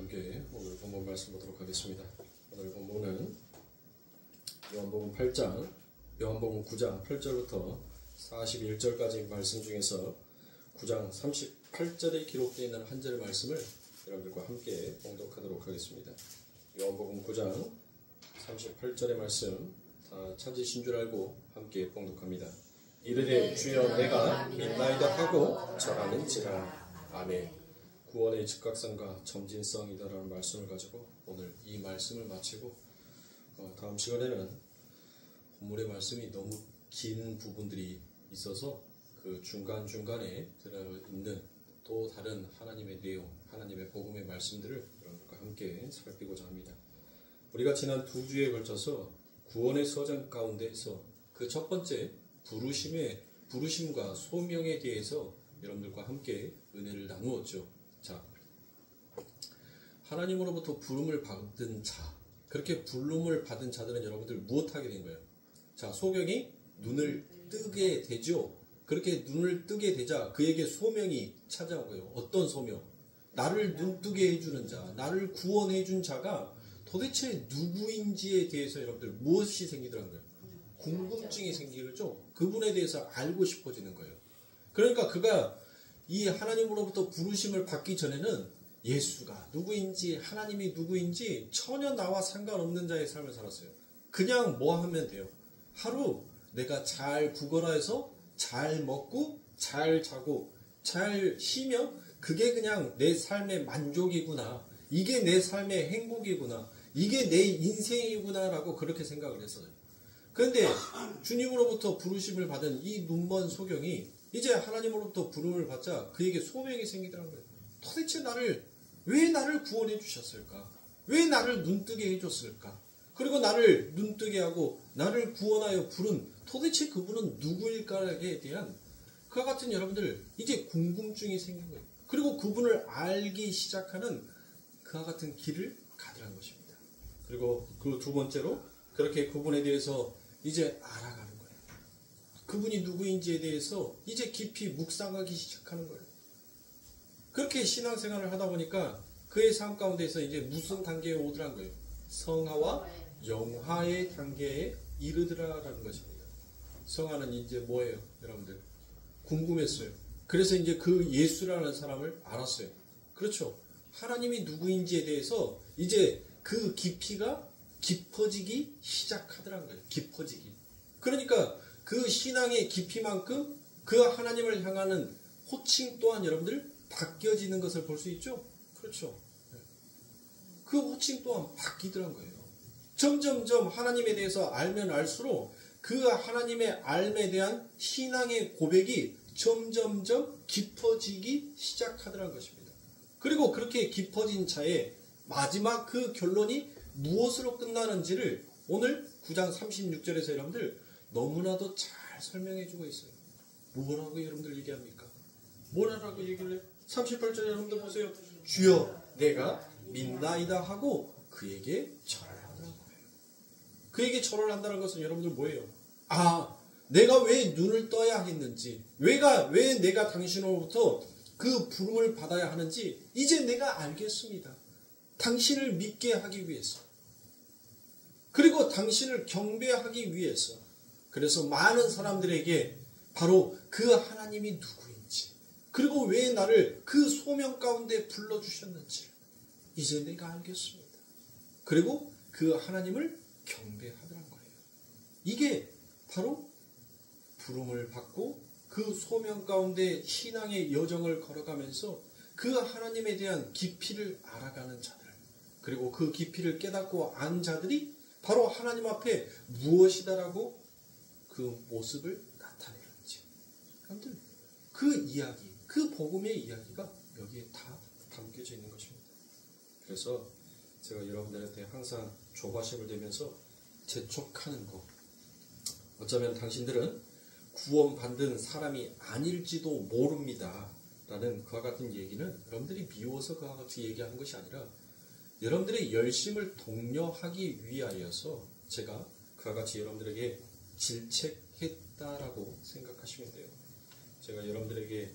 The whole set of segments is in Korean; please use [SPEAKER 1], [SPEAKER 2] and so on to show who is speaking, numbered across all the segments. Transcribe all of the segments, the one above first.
[SPEAKER 1] 함께 오늘 본문 말씀 보도록 하겠습니다. 오늘 본문은 요한복음 8장, 요한복음 9장 8절부터 41절까지 말씀 중에서 9장 38절에 기록되어 있는 한 절의 말씀을 여러분들과 함께 봉독하도록 하겠습니다. 요한복음 9장 38절의 말씀 다 찾으신 줄 알고 함께 봉독합니다. 이르되 주여 내가 믿나이다 하고 절하는지라. 아멘. 구원의 즉각성과 점진성이다라는 말씀을 가지고 오늘 이 말씀을 마치고 다음 시간에는 본문의 말씀이 너무 긴 부분들이 있어서 그 중간중간에 들어있는 또 다른 하나님의 내용, 하나님의 복음의 말씀들을 여러분과 함께 살피고자 합니다. 우리가 지난 2주에 걸쳐서 구원의 서정 가운데에서 그 첫 번째 부르심과 소명에 대해서 여러분들과 함께 은혜를 나누었죠. 자, 하나님으로부터 부름을 받은 자, 그렇게 부름을 받은 자들은 여러분들 무엇하게 된 거예요? 자, 소경이 눈을 뜨게 되죠. 그렇게 눈을 뜨게 되자 그에게 소명이 찾아오고요. 어떤 소명? 나를 눈뜨게 해주는 자, 나를 구원해준 자가 도대체 누구인지에 대해서 여러분들 무엇이 생기더란 거예요? 궁금증이 생기죠. 그분에 대해서 알고 싶어지는 거예요. 그러니까 그가 이 하나님으로부터 부르심을 받기 전에는 예수가 누구인지 하나님이 누구인지 전혀 나와 상관없는 자의 삶을 살았어요. 그냥 뭐 하면 돼요? 하루 내가 잘 구걸해서 잘 먹고 잘 자고 잘 쉬면 그게 그냥 내 삶의 만족이구나. 이게 내 삶의 행복이구나. 이게 내 인생이구나 라고 그렇게 생각을 했어요. 그런데 주님으로부터 부르심을 받은 이 눈먼 소경이 이제 하나님으로부터 부름을 받자 그에게 소명이 생기더라는 거예요. 도대체 왜 나를 구원해 주셨을까? 왜 나를 눈뜨게 해줬을까? 그리고 나를 눈뜨게 하고 나를 구원하여 부른 도대체 그분은 누구일까에 대한 그와 같은 여러분들 이제 궁금증이 생긴 거예요. 그리고 그분을 알기 시작하는 그와 같은 길을 가더라는 것입니다. 그리고 그 두 번째로 그렇게 그분에 대해서 이제 알아가는 거예요. 그분이 누구인지에 대해서 이제 깊이 묵상하기 시작하는 거예요. 그렇게 신앙생활을 하다 보니까 그의 삶 가운데서 이제 무슨 단계에 오더란 거예요? 성화와 영화의 단계에 이르더라라는 것입니다. 성화는 이제 뭐예요? 여러분들 궁금했어요. 그래서 이제 그 예수라는 사람을 알았어요. 그렇죠. 하나님이 누구인지에 대해서 이제 그 깊이가 깊어지기 시작하더란 거예요. 깊어지기. 그러니까 그 신앙의 깊이만큼 그 하나님을 향하는 호칭 또한 여러분들 바뀌어지는 것을 볼 수 있죠? 그렇죠. 그 호칭 또한 바뀌더란 거예요. 점점점 하나님에 대해서 알면 알수록 그 하나님의 알에 대한 신앙의 고백이 점점점 깊어지기 시작하더란 것입니다. 그리고 그렇게 깊어진 차에 마지막 그 결론이 무엇으로 끝나는지를 오늘 9장 36절에서 여러분들 너무나도 잘 설명해주고 있어요. 뭐라고 여러분들 얘기합니까? 뭐라고 얘기를 해요? 38절에 여러분들 보세요. 주여 내가 믿나이다 하고 그에게 절을 하더라는 거예요. 그에게 절을 한다는 것은 여러분들 뭐예요? 내가 왜 눈을 떠야 했는지 왜 내가 당신으로부터 그 부름을 받아야 하는지 이제 내가 알겠습니다. 당신을 믿게 하기 위해서 그리고 당신을 경배하기 위해서 그래서 많은 사람들에게 바로 그 하나님이 누구인지 그리고 왜 나를 그 소명 가운데 불러주셨는지 이제 내가 알겠습니다. 그리고 그 하나님을 경배하더란 거예요. 이게 바로 부름을 받고 그 소명 가운데 신앙의 여정을 걸어가면서 그 하나님에 대한 깊이를 알아가는 자들 그리고 그 깊이를 깨닫고 안 자들이 바로 하나님 앞에 무엇이다라고 그 모습을 나타내는지 여러분들 그 이야기, 그 복음의 이야기가 여기에 다 담겨져 있는 것입니다. 그래서 제가 여러분들한테 항상 조바심을 내면서 재촉하는 것 어쩌면 당신들은 구원받은 사람이 아닐지도 모릅니다 라는 그와 같은 얘기는 여러분들이 미워서 그와 같이 얘기하는 것이 아니라 여러분들의 열심을 독려하기 위하여서 제가 그와 같이 여러분들에게 질책했다라고 생각하시면 돼요. 제가 여러분들에게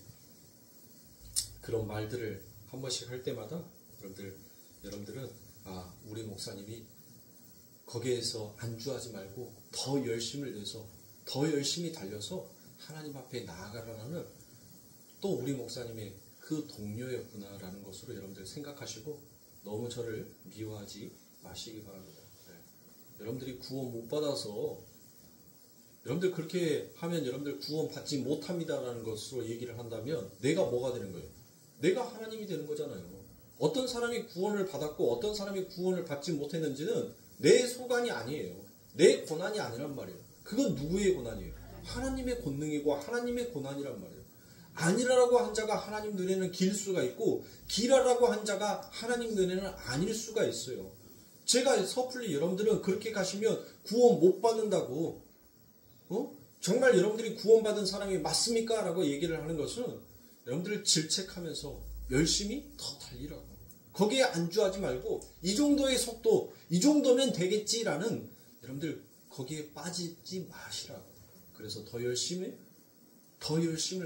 [SPEAKER 1] 그런 말들을 한 번씩 할 때마다 여러분들 여러분들은 우리 목사님이 거기에서 안주하지 말고 더 열심을 내서 더 열심히 달려서 하나님 앞에 나아가라는 또 우리 목사님의 그 동료였구나라는 것으로 여러분들 생각하시고 너무 저를 미워하지 마시기 바랍니다. 네. 여러분들이 구원 못 받아서 여러분들 그렇게 하면 여러분들 구원 받지 못합니다라는 것으로 얘기를 한다면 내가 뭐가 되는 거예요? 내가 하나님이 되는 거잖아요. 어떤 사람이 구원을 받았고 어떤 사람이 구원을 받지 못했는지는 내 소관이 아니에요. 내 고난이 아니란 말이에요. 그건 누구의 고난이에요? 하나님의 권능이고 하나님의 고난이란 말이에요. 아니라라고 한 자가 하나님 눈에는 길 수가 있고 기라라고 한 자가 하나님 눈에는 아닐 수가 있어요. 제가 섣불리 여러분들은 그렇게 가시면 구원 못 받는다고 정말 여러분들이 구원받은 사람이 맞습니까? 라고 얘기를 하는 것은 여러분들을 질책하면서 열심히 더 달리라고. 거기에 안주하지 말고 이 정도의 속도, 이 정도면 되겠지라는 여러분들 거기에 빠지지 마시라고. 그래서 더 열심을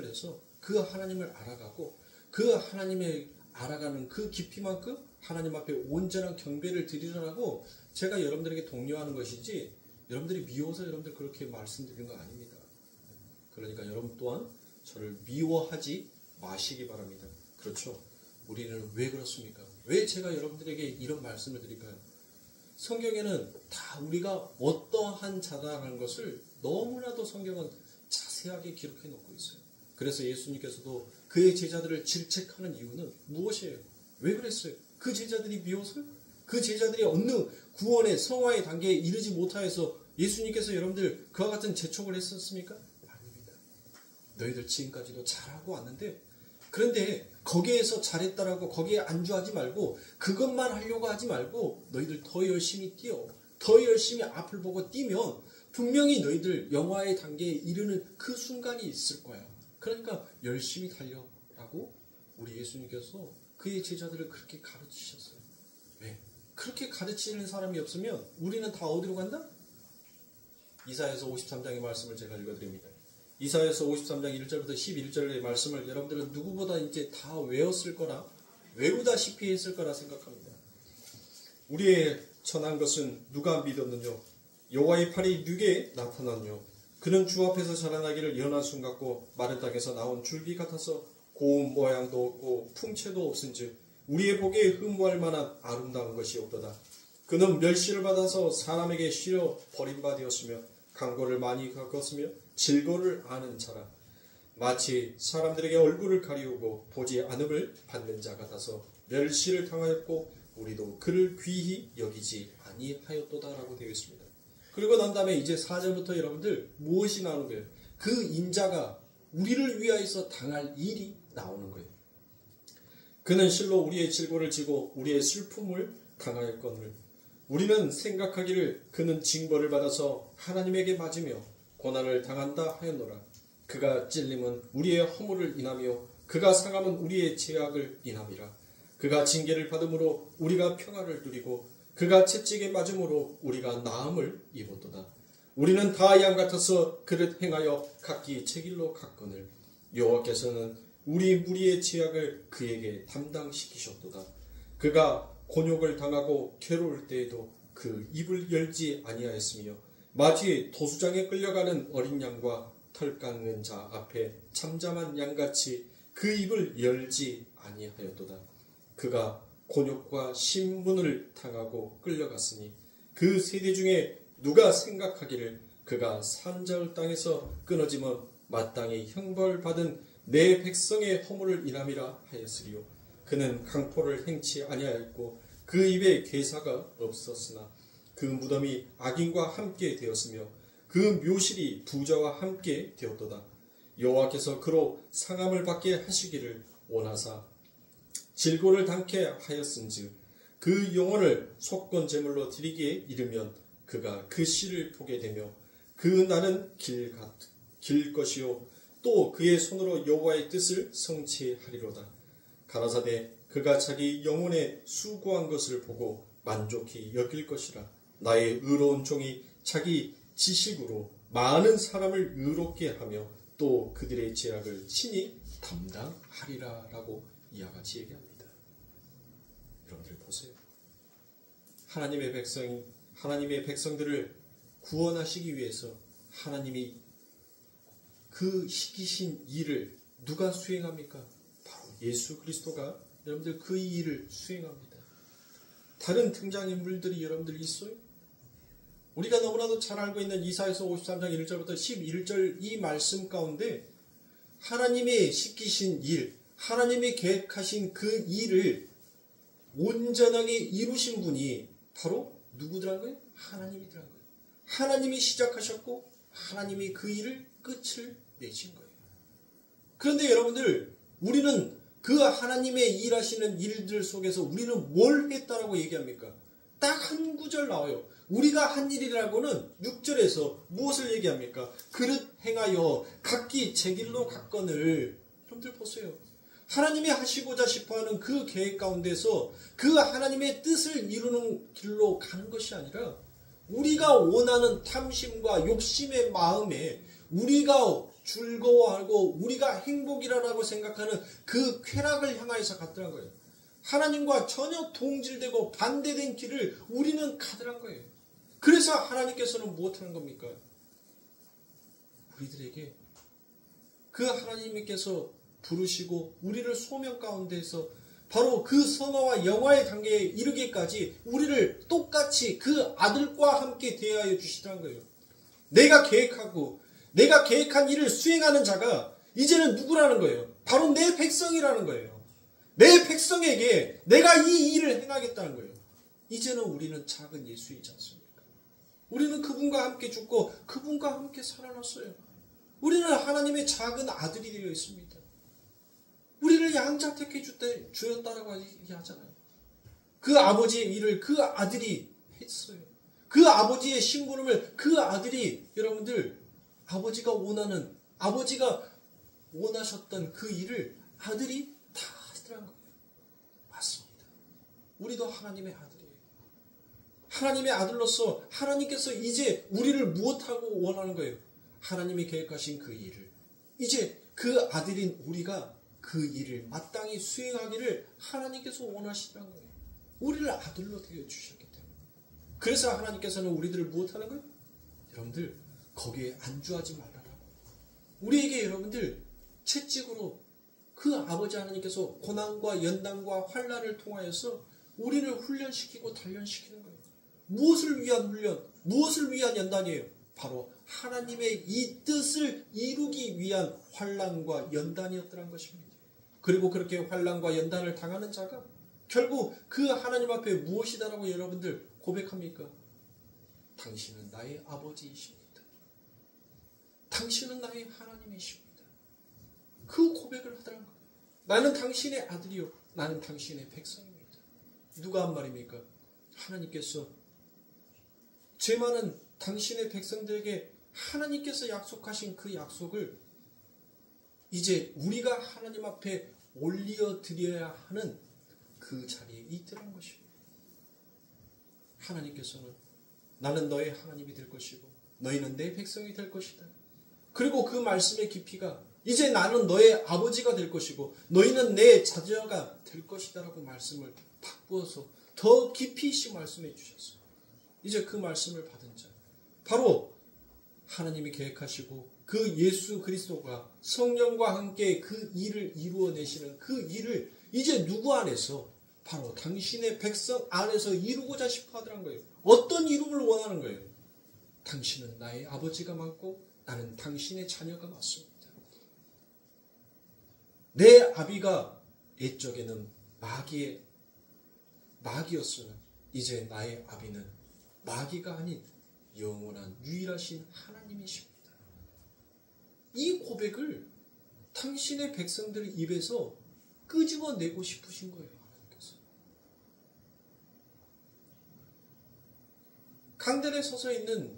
[SPEAKER 1] 내서 그 하나님을 알아가고 그 하나님을 알아가는 그 깊이만큼 하나님 앞에 온전한 경배를 드리라고 제가 여러분들에게 독려하는 것이지 여러분들이 미워서 여러분들 그렇게 말씀드리는 거 아닙니다. 그러니까 여러분 또한 저를 미워하지 마시기 바랍니다. 그렇죠? 우리는 왜 그렇습니까? 왜 제가 여러분들에게 이런 말씀을 드릴까요? 성경에는 다 우리가 어떠한 자다라는 것을 너무나도 성경은 자세하게 기록해 놓고 있어요. 그래서 예수님께서도 그의 제자들을 질책하는 이유는 무엇이에요? 왜 그랬어요? 그 제자들이 미워서요? 그 제자들이 어느 구원의 성화의 단계에 이르지 못하여서 예수님께서 여러분들 그와 같은 재촉을 했었습니까? 아닙니다. 너희들 지금까지도 잘하고 왔는데 그런데 거기에서 잘했다라고 거기에 안주하지 말고 그것만 하려고 하지 말고 너희들 더 열심히 뛰어. 더 열심히 앞을 보고 뛰면 분명히 너희들 영화의 단계에 이르는 그 순간이 있을 거야. 그러니까 열심히 달려라고 우리 예수님께서 그의 제자들을 그렇게 가르치셨어요. 왜? 그렇게 가르치는 사람이 없으면 우리는 다 어디로 간다? 이사야서 53장의 말씀을 제가 읽어드립니다. 이사야서 53장 1절부터 11절의 말씀을 여러분들은 누구보다 이제 다 외웠을 거라, 외우다시피 했을 거라 생각합니다. 우리의 천한 것은 누가 믿었느뇨? 여호와의 팔이 누구에게 나타났뇨? 그는 주 앞에서 자라나기를 연한 순 같고 마른 땅에서 나온 줄기 같아서 고운 모양도 없고 풍채도 없은즉 우리의 보기에 흠모할 만한 아름다운 것이 없도다. 그는 멸시를 받아서 사람에게 실어 버림바 되었으며 강고를 많이 겪었으며 질고를 아는 자라. 마치 사람들에게 얼굴을 가리우고 보지 않음을 받는 자 같아서 멸시를 당하였고 우리도 그를 귀히 여기지 아니하였도다라고 되어 있습니다. 그리고 난 다음에 이제 4절부터 여러분들 무엇이 나오는 거예요? 그 인자가 우리를 위하여서 당할 일이 나오는 거예요. 그는 실로 우리의 질고를 지고 우리의 슬픔을 당하였거늘 우리는 생각하기를 그는 징벌을 받아서 하나님에게 맞으며 고난을 당한다 하였노라. 그가 찔림은 우리의 허물을 인하며 그가 상함은 우리의 죄악을 인함이라. 그가 징계를 받음으로 우리가 평화를 누리고 그가 채찍에 맞음으로 우리가 나음을 입었도다. 우리는 다 양 같아서 그릇 행하여 각기 제 길로 갔거늘 여호와께서는 우리 무리의 죄악을 그에게 담당시키셨도다. 그가 곤욕을 당하고 괴로울 때에도 그 입을 열지 아니하였으며 마치 도수장에 끌려가는 어린 양과 털 깎는 자 앞에 잠잠한 양같이 그 입을 열지 아니하였도다. 그가 곤욕과 신분을 당하고 끌려갔으니 그 세대 중에 누가 생각하기를 그가 산자의 땅에서 끊어지면 마땅히 형벌받은 내 백성의 허물을 인함이라 하였으리요. 그는 강포를 행치 아니하였고 그 입에 괴사가 없었으나 그 무덤이 악인과 함께 되었으며 그 묘실이 부자와 함께 되었도다. 여호와께서 그로 상함을 받게 하시기를 원하사 질고를 당케 하였은즉 그 영혼을 속건 제물로 드리기에 이르면 그가 그 씨를 보게 되며 그 날은 길 것이요 또 그의 손으로 여호와의 뜻을 성취하리로다. 가라사대 그가 자기 영혼에 수고한 것을 보고 만족히 여길 것이라. 나의 의로운 종이 자기 지식으로 많은 사람을 의롭게 하며 또 그들의 죄악을 친히 담당하리라 라고 이와 같이 얘기합니다. 여러분들 보세요. 하나님의 백성들을 구원하시기 위해서 하나님이 그 시키신 일을 누가 수행합니까? 바로 예수 그리스도가 여러분들 그 일을 수행합니다. 다른 등장인물들이 여러분들 있어요? 우리가 너무나도 잘 알고 있는 이사야서 53장 1절부터 11절 이 말씀 가운데 하나님이 시키신 일, 하나님이 계획하신 그 일을 온전하게 이루신 분이 바로 누구더란 거예요? 하나님이더란 거예요. 하나님이 시작하셨고 하나님이 그 일을 끝을 내신 거예요. 그런데 여러분들, 우리는 그 하나님의 일하시는 일들 속에서 우리는 뭘 했다라고 얘기합니까? 딱 한 구절 나와요. 우리가 한 일이라고는 6절에서 무엇을 얘기합니까? 그릇 행하여 각기 제 길로 갔거늘. 여러분들 보세요. 하나님이 하시고자 싶어하는 그 계획 가운데서 그 하나님의 뜻을 이루는 길로 가는 것이 아니라 우리가 원하는 탐심과 욕심의 마음에 우리가 즐거워하고 우리가 행복이라고 생각하는 그 쾌락을 향하여서 갔더란 거예요. 하나님과 전혀 동질되고 반대된 길을 우리는 가더란 거예요. 그래서 하나님께서는 무엇하는 겁니까? 우리들에게 그 하나님께서 부르시고 우리를 소명 가운데서 바로 그 선어와 영화의 관계에 이르기까지 우리를 똑같이 그 아들과 함께 대하여 주시더란 거예요. 내가 계획한 일을 수행하는 자가 이제는 누구라는 거예요? 바로 내 백성이라는 거예요. 내 백성에게 내가 이 일을 행하겠다는 거예요. 이제는 우리는 작은 예수이지 않습니까? 우리는 그분과 함께 죽고 그분과 함께 살아났어요. 우리는 하나님의 작은 아들이 되어 있습니다. 우리를 양자택해 주었다라고 얘기하잖아요. 그 아버지의 일을 그 아들이 했어요. 그 아버지의 심부름을 그 아들이 여러분들 아버지가 원하셨던 그 일을 아들이 다 하더란 거예요. 맞습니다. 우리도 하나님의 아들이에요. 하나님의 아들로서 하나님께서 이제 우리를 무엇하고 원하는 거예요? 하나님이 계획하신 그 일을 이제 그 아들인 우리가 그 일을 마땅히 수행하기를 하나님께서 원하시더란 거예요. 우리를 아들로 되어 주셨기 때문에. 그래서 하나님께서는 우리들을 무엇하는 거예요? 여러분들 거기에 안주하지 말라라고. 우리에게 여러분들 채찍으로 그 아버지 하나님께서 고난과 연단과 환난을 통하여서 우리를 훈련시키고 단련시키는 거예요. 무엇을 위한 훈련? 무엇을 위한 연단이에요? 바로 하나님의 이 뜻을 이루기 위한 환난과 연단이었더란 것입니다. 그리고 그렇게 환난과 연단을 당하는 자가 결국 그 하나님 앞에 무엇이다라고 여러분들 고백합니까? 당신은 나의 아버지이십니다. 당신은 나의 하나님이십니다. 그 고백을 하더란 거예요. 나는 당신의 아들이요. 나는 당신의 백성입니다. 누가 한 말입니까? 하나님께서 죄 많은 당신의 백성들에게 하나님께서 약속하신 그 약속을 이제 우리가 하나님 앞에 올려드려야 하는 그 자리에 있더란 것입니다. 하나님께서는 나는 너의 하나님이 될 것이고 너희는 내 백성이 될 것이다. 그리고 그 말씀의 깊이가 이제 나는 너의 아버지가 될 것이고 너희는 내 자녀가 될 것이다 라고 말씀을 바꾸어서 더 깊이 있이 말씀해 주셨어요. 이제 그 말씀을 받은 자 바로 하나님이 계획하시고 그 예수 그리스도가 성령과 함께 그 일을 이루어내시는 그 일을 이제 누구 안에서? 바로 당신의 백성 안에서 이루고자 싶어 하더란 거예요. 어떤 이름을 원하는 거예요? 당신은 나의 아버지가 맞고 나는 당신의 자녀가 맞습니다. 내 아비가 옛적에는 마귀였으나 이제 나의 아비는 마귀가 아닌 영원한 유일하신 하나님이십니다. 이 고백을 당신의 백성들 입에서 끄집어내고 싶으신 거예요. 하나님께서. 강단에 서서 있는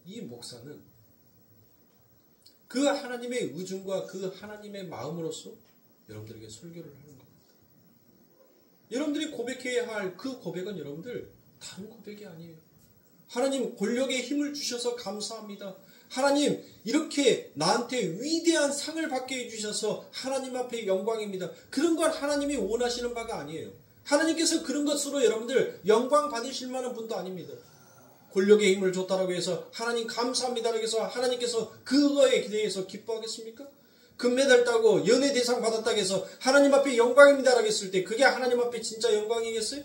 [SPEAKER 1] 이 목사는 그 하나님의 의중과 그 하나님의 마음으로서 여러분들에게 설교를 하는 겁니다. 여러분들이 고백해야 할 그 고백은 여러분들 다른 고백이 아니에요. 하나님 권력에 힘을 주셔서 감사합니다. 하나님 이렇게 나한테 위대한 상을 받게 해주셔서 하나님 앞에 영광입니다. 그런 걸 하나님이 원하시는 바가 아니에요. 하나님께서 그런 것으로 여러분들 영광 받으실 만한 분도 아닙니다. 권력의 힘을 줬다라고 해서 하나님 감사합니다라고 해서 하나님께서 그거에 대해서 기뻐하겠습니까? 금메달 따고 연예 대상 받았다고 해서 하나님 앞에 영광입니다라고 했을 때 그게 하나님 앞에 진짜 영광이겠어요?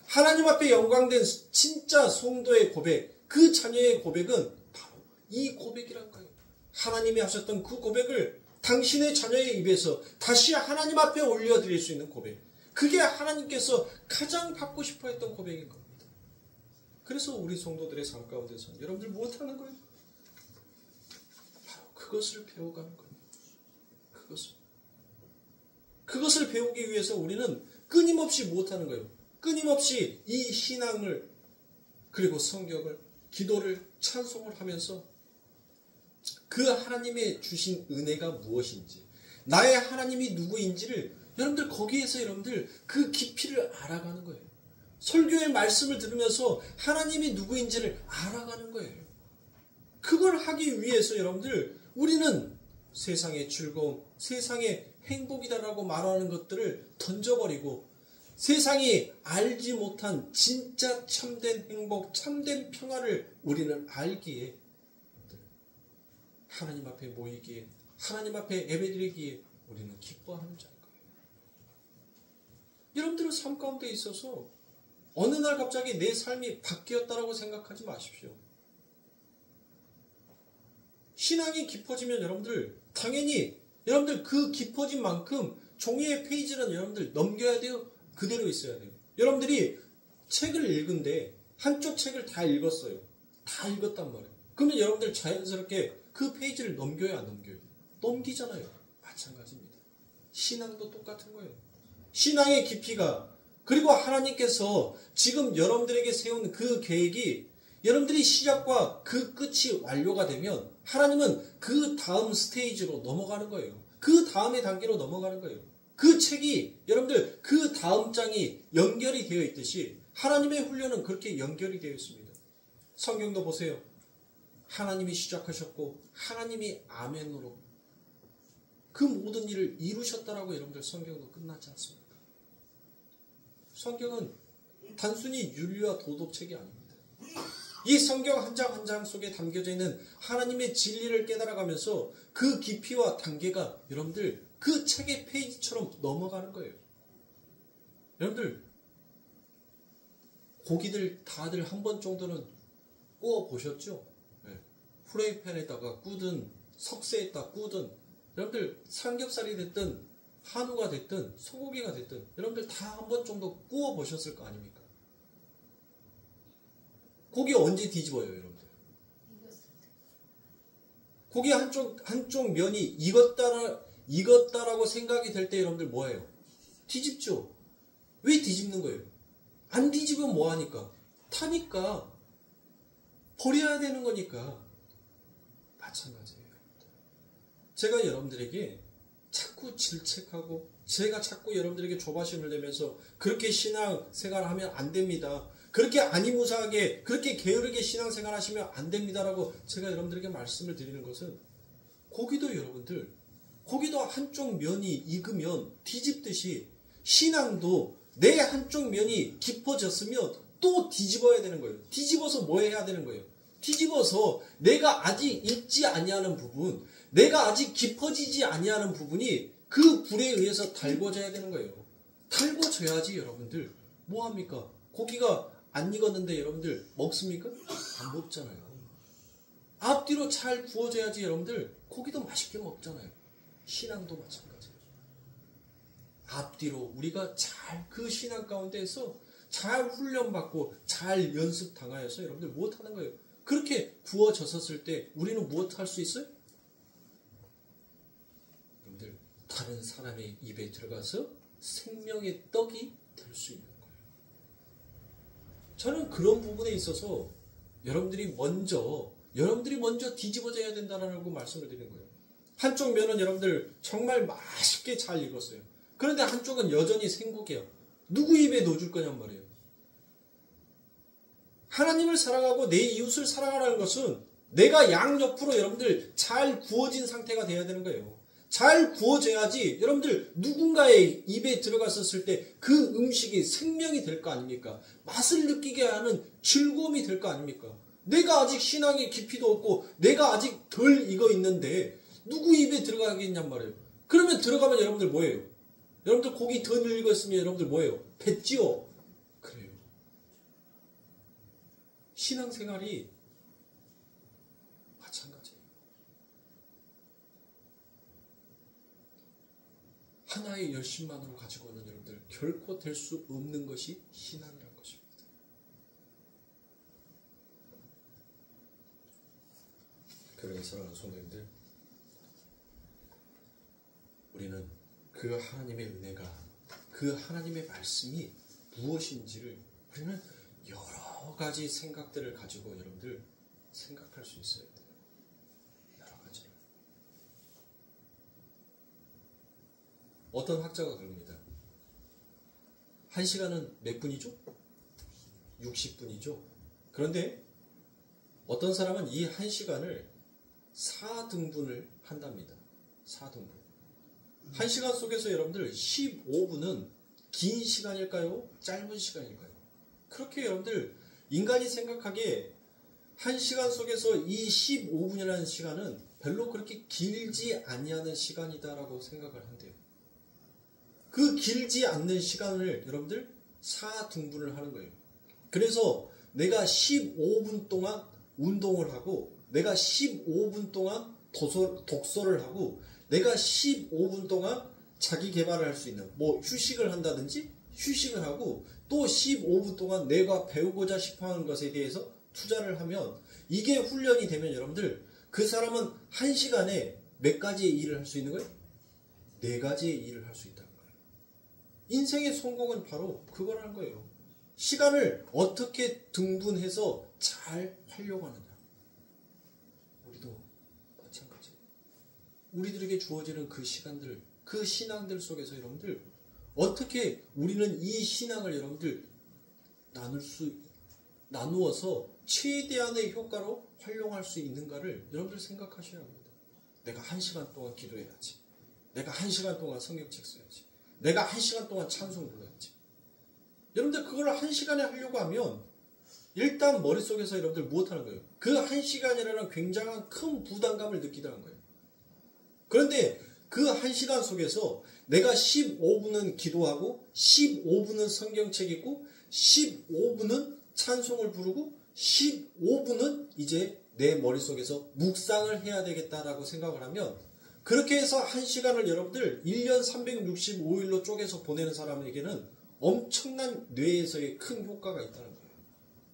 [SPEAKER 1] 하나님 앞에 영광된 진짜 성도의 고백, 그 자녀의 고백은 바로 이 고백이란 거예요. 하나님이 하셨던 그 고백을 당신의 자녀의 입에서 다시 하나님 앞에 올려드릴 수 있는 고백. 그게 하나님께서 가장 받고 싶어 했던 고백인 겁니다. 그래서 우리 성도들의 삶 가운데서 여러분들 무엇하는 거예요? 바로 그것을 배워가는 거예요. 그것을 배우기 위해서 우리는 끊임없이 무엇하는 거예요? 끊임없이 이 신앙을 그리고 성경을 기도를 찬송을 하면서 그 하나님의 주신 은혜가 무엇인지 나의 하나님이 누구인지를 여러분들 거기에서 여러분들 그 깊이를 알아가는 거예요. 설교의 말씀을 들으면서 하나님이 누구인지를 알아가는 거예요. 그걸 하기 위해서 여러분들 우리는 세상의 즐거움, 세상의 행복이다라고 말하는 것들을 던져버리고 세상이 알지 못한 진짜 참된 행복, 참된 평화를 우리는 알기에 하나님 앞에 모이기에 하나님 앞에 예배드리기에 우리는 기뻐하는 자인 거예요. 여러분들은 삶 가운데 있어서 어느 날 갑자기 내 삶이 바뀌었다라고 생각하지 마십시오. 신앙이 깊어지면 여러분들 당연히 여러분들 그 깊어진 만큼 종이의 페이지는 여러분들 넘겨야 돼요? 그대로 있어야 돼요? 여러분들이 책을 읽은데 한쪽 책을 다 읽었어요. 다 읽었단 말이에요. 그러면 여러분들 자연스럽게 그 페이지를 넘겨요, 안 넘겨요? 넘기잖아요. 마찬가지입니다. 신앙도 똑같은 거예요. 신앙의 깊이가 그리고 하나님께서 지금 여러분들에게 세운 그 계획이 여러분들이 시작과 그 끝이 완료가 되면 하나님은 그 다음 스테이지로 넘어가는 거예요. 그 다음의 단계로 넘어가는 거예요. 그 책이 여러분들 그 다음 장이 연결이 되어 있듯이 하나님의 훈련은 그렇게 연결이 되어 있습니다. 성경도 보세요. 하나님이 시작하셨고 하나님이 아멘으로 그 모든 일을 이루셨다라고 여러분들 성경도 끝나지 않습니다. 성경은 단순히 윤리와 도덕책이 아닙니다. 이 성경 한 장 한 장 속에 담겨져 있는 하나님의 진리를 깨달아가면서 그 깊이와 단계가 여러분들 그 책의 페이지처럼 넘어가는 거예요. 여러분들 고기들 다들 한 번 정도는 구워 보셨죠? 네. 프라이팬에다가 구든 석쇠에다 구든 여러분들 삼겹살이 됐든 한우가 됐든 소고기가 됐든 여러분들 다 한 번 정도 구워 보셨을 거 아닙니까? 고기 언제 뒤집어요, 여러분들? 고기 한쪽 면이 익었다라고 생각이 될 때 여러분들 뭐예요? 뒤집죠? 왜 뒤집는 거예요? 안 뒤집으면 뭐하니까? 타니까. 버려야 되는 거니까. 마찬가지예요. 제가 여러분들에게 자꾸 질책하고 제가 자꾸 여러분들에게 조바심을 내면서 그렇게 신앙생활을 하면 안 됩니다. 그렇게 아니무사하게 그렇게 게으르게 신앙생활 하시면 안 됩니다라고 제가 여러분들에게 말씀을 드리는 것은 고기도 여러분들 고기도 한쪽 면이 익으면 뒤집듯이 신앙도 내 한쪽 면이 깊어졌으면 또 뒤집어야 되는 거예요. 뒤집어서 뭐 해야 되는 거예요? 뒤집어서 내가 아직 익지 아니하는 부분, 내가 아직 깊어지지 아니하는 부분이 그 불에 의해서 달궈져야 되는 거예요. 달궈져야지 여러분들 뭐합니까? 고기가 안 익었는데 여러분들 먹습니까? 안 먹잖아요. 앞뒤로 잘 구워져야지 여러분들 고기도 맛있게 먹잖아요. 신앙도 마찬가지예요. 앞뒤로 우리가 잘 그 신앙 가운데에서 잘 훈련받고 잘 연습당하여서 여러분들 무엇하는 거예요? 그렇게 구워졌었을 때 우리는 무엇 할 수 있어요? 여러분들 다른 사람의 입에 들어가서 생명의 떡이 될 수 있는 거예요. 저는 그런 부분에 있어서 여러분들이 먼저 뒤집어져야 된다라고 말씀을 드리는 거예요. 한쪽 면은 여러분들 정말 맛있게 잘 익었어요. 그런데 한쪽은 여전히 생고기야. 누구 입에 넣어줄 거냔 말이에요. 하나님을 사랑하고 내 이웃을 사랑하라는 것은 내가 양옆으로 여러분들 잘 구워진 상태가 돼야 되는 거예요. 잘 구워져야지 여러분들 누군가의 입에 들어갔었을 때 그 음식이 생명이 될 거 아닙니까? 맛을 느끼게 하는 즐거움이 될 거 아닙니까? 내가 아직 신앙의 깊이도 없고 내가 아직 덜 익어 있는데 누구 입에 들어가겠냔 말이에요. 그러면 들어가면 여러분들 뭐예요? 여러분들 고기 더 늙었으면 여러분들 뭐예요? 뱉지요? 그래요. 신앙생활이 마찬가지예요. 하나의 열심만으로 가지고는 여러분들 결코 될 수 없는 것이 신앙이라는 것입니다. 그러니 사랑하는 성도님들, 우리는 그 하나님의 은혜가, 그 하나님의 말씀이 무엇인지를 우리는 여러 가지 생각들을 가지고 여러분들 생각할 수 있어야 돼요. 여러 가지를. 어떤 학자가 그럽니다. 1시간은 몇 분이죠? 60분이죠. 그런데 어떤 사람은 이 1시간을 4등분을 한답니다. 4등분. 1시간 속에서 여러분들 15분은 긴 시간일까요? 짧은 시간일까요? 그렇게 여러분들 인간이 생각하기에 1시간 속에서 이 15분이라는 시간은 별로 그렇게 길지 아니하는 시간이다라고 생각을 한대요. 그 길지 않는 시간을 여러분들 4등분을 하는 거예요. 그래서 내가 15분 동안 운동을 하고 내가 15분 동안 독서를 하고 내가 15분 동안 자기 개발을 할 수 있는 뭐 휴식을 한다든지 휴식을 하고 또 15분 동안 내가 배우고자 싶어하는 것에 대해서 투자를 하면 이게 훈련이 되면 여러분들 그 사람은 1시간에 몇 가지의 일을 할 수 있는 거예요? 4가지의 일을 할 수 있다는 거예요. 인생의 성공은 바로 그거라는 거예요. 시간을 어떻게 등분해서 잘 활용하느냐. 우리도 마찬가지. 우리들에게 주어지는 그 시간들, 그 신앙들 속에서 여러분들 어떻게 우리는 이 신앙을 여러분들 나누어서 최대한의 효과로 활용할 수 있는가를 여러분들 생각하셔야 합니다. 내가 1시간 동안 기도해야지. 내가 1시간 동안 성경책 써야지. 내가 1시간 동안 찬송 불러야지. 여러분들 그걸 1시간에 하려고 하면 일단 머릿속에서 여러분들 무엇하는 거예요? 그 1시간이라는 굉장한 큰 부담감을 느끼다는 거예요. 그런데 그 1시간 속에서 내가 15분은 기도하고 15분은 성경책 읽고 15분은 찬송을 부르고 15분은 이제 내 머릿속에서 묵상을 해야 되겠다라고 생각을 하면 그렇게 해서 1시간을 여러분들 1년 365일로 쪼개서 보내는 사람에게는 엄청난 뇌에서의 큰 효과가 있다는 거예요.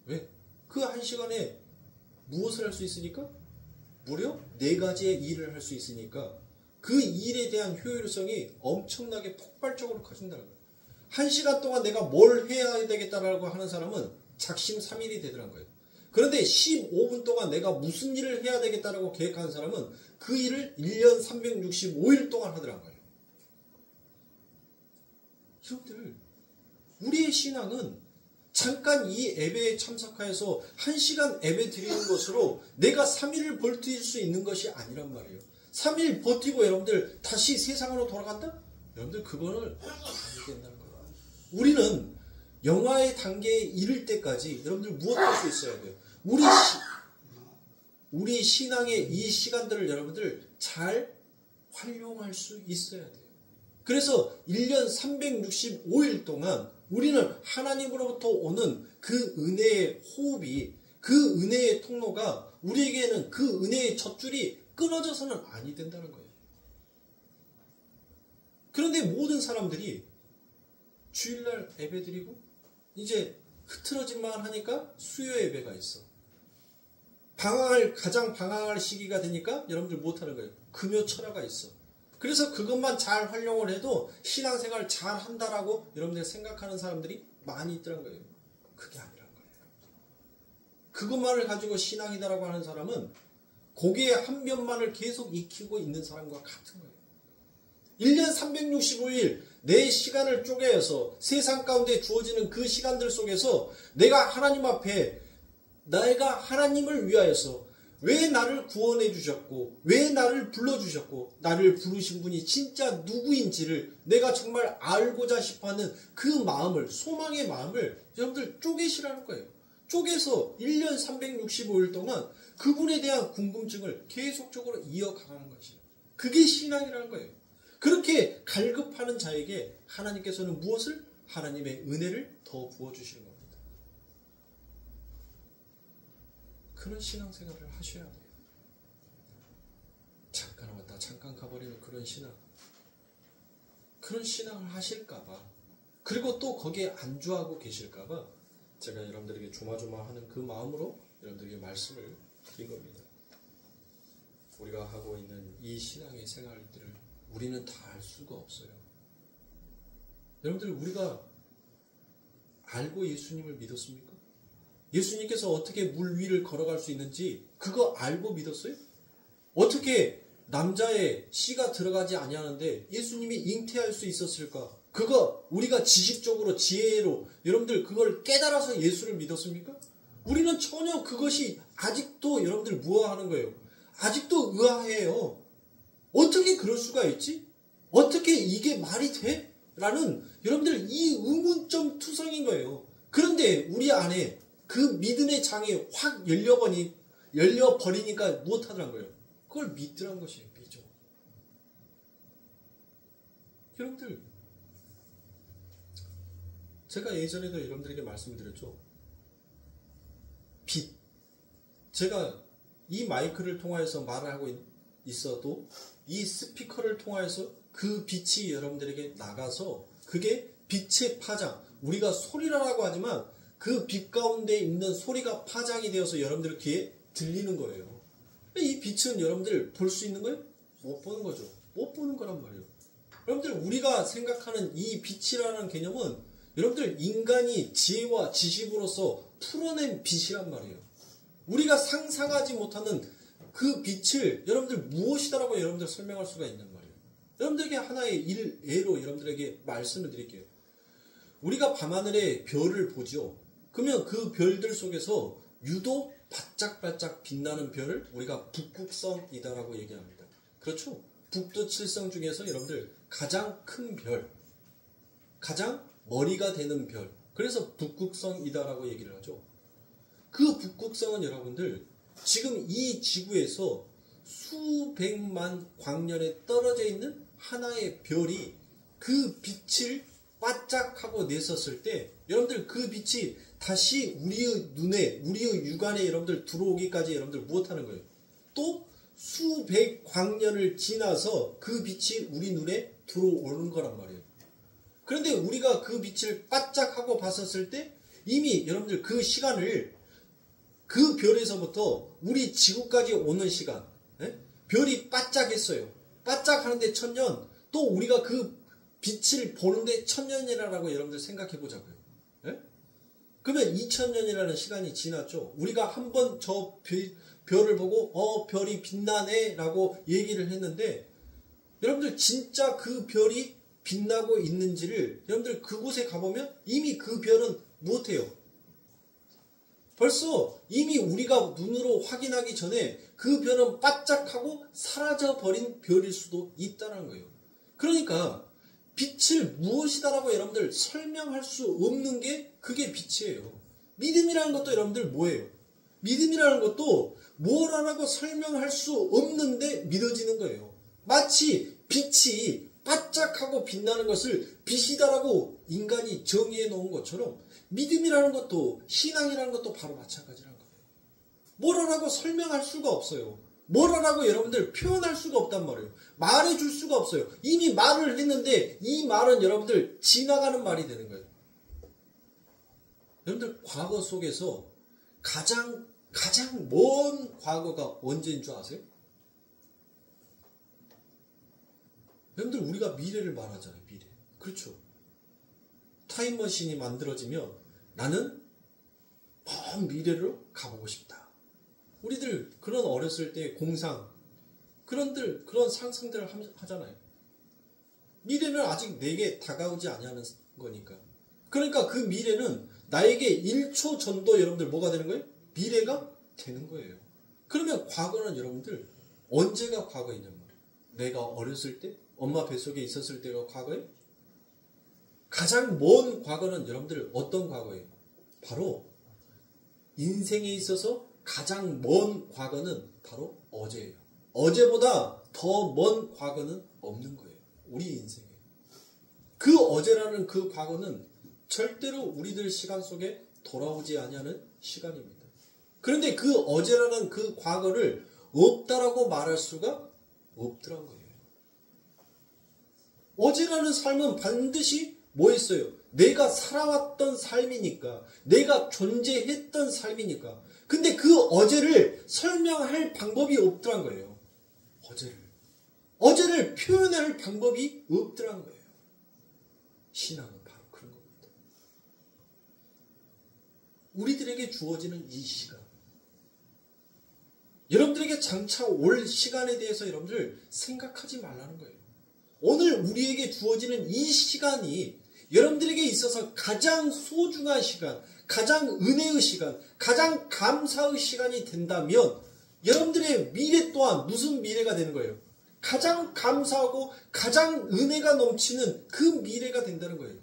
[SPEAKER 1] 왜? 그 1시간에 무엇을 할 수 있으니까? 무려 4가지의 일을 할 수 있으니까 그 일에 대한 효율성이 엄청나게 폭발적으로 커진다는 거예요. 1시간 동안 내가 뭘 해야 되겠다라고 하는 사람은 작심삼일이 되더란 거예요. 그런데 15분 동안 내가 무슨 일을 해야 되겠다라고 계획하는 사람은 그 일을 1년 365일 동안 하더란 거예요. 여러분들, 우리의 신앙은 잠깐 이 예배에 참석하여서 1시간 예배 드리는 것으로 내가 3일을 버틸 수 있는 것이 아니란 말이에요. 3일 버티고 여러분들 다시 세상으로 돌아간다? 여러분들 그거는 아니 된다는 거예요. 우리는 영화의 단계에 이를 때까지 여러분들 무엇 할 수 있어야 돼요? 우리 신앙의 이 시간들을 여러분들 잘 활용할 수 있어야 돼요. 그래서 1년 365일 동안 우리는 하나님으로부터 오는 그 은혜의 호흡이, 그 은혜의 통로가 우리에게는 그 은혜의 젖줄이 끊어져서는 아니 된다는 거예요. 그런데 모든 사람들이 주일날 예배드리고 이제 흐트러짐만 하니까 수요 예배가 있어. 가장 방황할 시기가 되니까 여러분들 못하는 거예요. 금요 철야가 있어. 그래서 그것만 잘 활용을 해도 신앙생활 잘 한다라고 여러분들 생각하는 사람들이 많이 있더란 거예요. 그게 아니란 거예요. 그것만을 가지고 신앙이다라고 하는 사람은 고개의 한 면만을 계속 익히고 있는 사람과 같은 거예요. 1년 365일 내 시간을 쪼개서 세상 가운데 주어지는 그 시간들 속에서 내가 하나님 앞에 내가 하나님을 위하여서 왜 나를 구원해 주셨고 왜 나를 불러주셨고 나를 부르신 분이 진짜 누구인지를 내가 정말 알고자 싶어하는 그 마음을, 소망의 마음을 여러분들 쪼개시라는 거예요. 쪼개서 1년 365일 동안 그분에 대한 궁금증을 계속적으로 이어가는 것이에요. 그게 신앙이라는 거예요. 그렇게 갈급하는 자에게 하나님께서는 무엇을? 하나님의 은혜를 더 부어주시는 겁니다. 그런 신앙생활을 하셔야 돼요. 잠깐 왔다 잠깐 가버리는 그런 신앙. 그런 신앙을 하실까봐, 그리고 또 거기에 안주하고 계실까봐 제가 여러분들에게 조마조마하는 그 마음으로 여러분들에게 말씀을 드린 겁니다. 우리가 하고 있는 이 신앙의 생활들을 우리는 다 알 수가 없어요. 여러분들, 우리가 알고 예수님을 믿었습니까? 예수님께서 어떻게 물 위를 걸어갈 수 있는지 그거 알고 믿었어요? 어떻게 남자의 씨가 들어가지 아니하는데 예수님이 잉태할 수 있었을까? 그거 우리가 지식적으로, 지혜로 여러분들 그걸 깨달아서 예수를 믿었습니까? 우리는 전혀 그것이 아직도 여러분들 무화하는 거예요. 아직도 의아해요. 어떻게 그럴 수가 있지? 어떻게 이게 말이 돼? 라는 여러분들 이 의문점 투성인 거예요. 그런데 우리 안에 그 믿음의 장이 확 열려버리니까 무엇하더란 거예요? 그걸 믿더란 것이에요. 믿죠. 여러분들, 제가 예전에도 여러분들에게 말씀을 드렸죠. 빛. 제가 이 마이크를 통하여서 말을 하고 있어도 이 스피커를 통하여서 그 빛이 여러분들에게 나가서 그게 빛의 파장, 우리가 소리라고 하지만 그 빛 가운데 있는 소리가 파장이 되어서 여러분들 귀에 들리는 거예요. 이 빛은 여러분들 볼 수 있는 거예요? 못 보는 거죠. 못 보는 거란 말이에요. 여러분들, 우리가 생각하는 이 빛이라는 개념은 여러분들 인간이 지혜와 지식으로서 풀어낸 빛이란 말이에요. 우리가 상상하지 못하는 그 빛을 여러분들 무엇이다라고 여러분들 설명할 수가 있는 말이에요. 여러분들에게 하나의 예로 여러분들에게 말씀을 드릴게요. 우리가 밤하늘에 별을 보죠. 그러면 그 별들 속에서 유독 반짝반짝 빛나는 별을 우리가 북극성이다라고 얘기합니다. 그렇죠? 북두 7성 중에서 여러분들 가장 큰 별, 가장 머리가 되는 별, 그래서 북극성이다라고 얘기를 하죠. 그 북극성은 여러분들 지금 이 지구에서 수백만 광년에 떨어져 있는 하나의 별이 그 빛을 반짝하고 냈었을 때 여러분들 그 빛이 다시 우리의 눈에, 우리의 육안에 여러분들 들어오기까지 여러분들 무엇하는 거예요? 또 수백 광년을 지나서 그 빛이 우리 눈에 들어오는 거란 말이에요. 그런데 우리가 그 빛을 반짝하고 봤었을 때 이미 여러분들 그 시간을, 그 별에서부터 우리 지구까지 오는 시간, 별이 반짝했어요. 반짝하는데 1000년, 또 우리가 그 빛을 보는데 1000년이라고 여러분들 생각해 보자고요. 그러면 2000년이라는 시간이 지났죠. 우리가 한번 저 별을 보고 별이 빛나네 라고 얘기를 했는데, 여러분들 진짜 그 별이 빛나고 있는지를 여러분들 그곳에 가보면 이미 그 별은 무엇해요? 벌써 이미 우리가 눈으로 확인하기 전에 그 별은 반짝하고 사라져버린 별일 수도 있다는 거예요. 그러니까 빛을 무엇이다라고 여러분들 설명할 수 없는 게 그게 빛이에요. 믿음이라는 것도 여러분들 뭐예요? 믿음이라는 것도 뭐라고 설명할 수 없는데 믿어지는 거예요. 마치 빛이 반짝하고 빛나는 것을 빛이다라고 인간이 정의해 놓은 것처럼 믿음이라는 것도, 신앙이라는 것도 바로 마찬가지라는 거예요. 뭐라고 설명할 수가 없어요. 뭐라고 여러분들 표현할 수가 없단 말이에요. 말해줄 수가 없어요. 이미 말을 했는데 이 말은 여러분들 지나가는 말이 되는 거예요. 여러분들 과거 속에서 가장 먼 과거가 언제인 줄 아세요? 여러분들, 우리가 미래를 말하잖아요. 미래. 그렇죠. 타임머신이 만들어지면 나는 먼 미래로 가보고 싶다. 우리들 그런 어렸을 때 공상, 그런 상상들을 하잖아요. 미래는 아직 내게 다가오지 아니하는 거니까. 그러니까 그 미래는 나에게 1초 전도 여러분들 뭐가 되는 거예요? 미래가 되는 거예요. 그러면 과거는 여러분들 언제가 과거이냔 말이에요. 내가 어렸을 때, 엄마 뱃속에 있었을 때가 과거예요? 가장 먼 과거는 여러분들 어떤 과거예요? 바로 인생에 있어서 가장 먼 과거는 바로 어제예요. 어제보다 더 먼 과거는 없는 거예요. 우리 인생에. 그 어제라는 그 과거는 절대로 우리들 시간 속에 돌아오지 아니하는 시간입니다. 그런데 그 어제라는 그 과거를 없다라고 말할 수가 없더란 거예요. 어제라는 삶은 반드시 뭐 했어요? 내가 살아왔던 삶이니까, 내가 존재했던 삶이니까. 근데 그 어제를 설명할 방법이 없더란 거예요. 어제를 표현할 방법이 없더란 거예요. 신앙은 바로 그런 겁니다. 우리들에게 주어지는 이 시간, 여러분들에게 장차 올 시간에 대해서 여러분들 생각하지 말라는 거예요. 오늘 우리에게 주어지는 이 시간이 여러분들에게 있어서 가장 소중한 시간, 가장 은혜의 시간, 가장 감사의 시간이 된다면 여러분들의 미래 또한 무슨 미래가 되는 거예요? 가장 감사하고 가장 은혜가 넘치는 그 미래가 된다는 거예요.